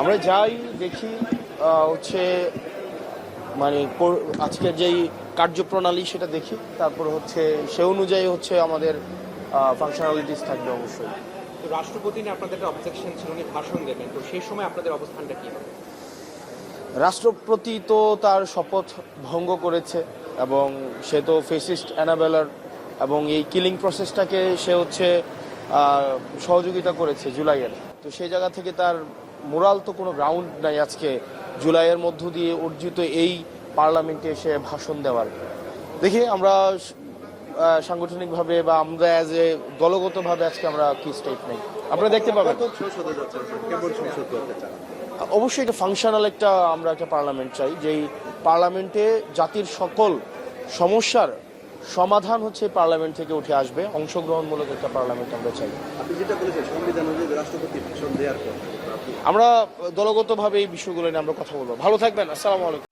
আমরা যাই দেখি হচ্ছে মানে আজকের যেই কার্যপ্রণালী সেটা দেখি, তারপর হচ্ছে সে অনুযায়ী হচ্ছে আমাদের ফাংশনালিটিস থাকবে অবশ্যই। তো রাষ্ট্রপতি নিয়ে আপনাদের একটা অবজেকশন ছিল, উনি ভাষণ দেবেন, তো সেই সময় আপনাদের অবস্থানটা কি হবে? রাষ্ট্রপতি তো তার শপথ ভঙ্গ করেছে এবং সে তো ফেসিস্ট অ্যানাবেলার, এবং এই কিলিং প্রসেসটাকে সে হচ্ছে সহযোগিতা করেছে জুলাইয়ের। তো সেই জায়গা থেকে তার মোরাল তো কোনো গ্রাউন্ড নাই আজকে জুলাইয়ের মধ্য দিয়ে অর্জিত এই পার্লামেন্টে এসে ভাষণ দেওয়ার। দেখি আমরা সাংগঠনিকভাবে বা আমরা অ্যাজ এ দলগতভাবে আজকে আমরা কি স্টেপ নেই আপনারা দেখতে পাবেন। অবশ্যই এটা ফাংশনাল আমরা একটা পার্লামেন্ট চাই, যেই পার্লামেন্টে জাতির সকল সমস্যার সমাধান হচ্ছে পার্লামেন্ট থেকে উঠে আসবে, অংশগ্রহণমূলক একটা পার্লামেন্ট আমরা চাই। আপনি যেটা বলেছেন সংবিধান অনুযায়ী রাষ্ট্রপতি ভাষণ দেওয়ার পর আমরা দলগতভাবে এই বিষয়গুলো নিয়ে আমরা কথা বলবো। ভালো থাকবেন, আসসালামু আলাইকুম।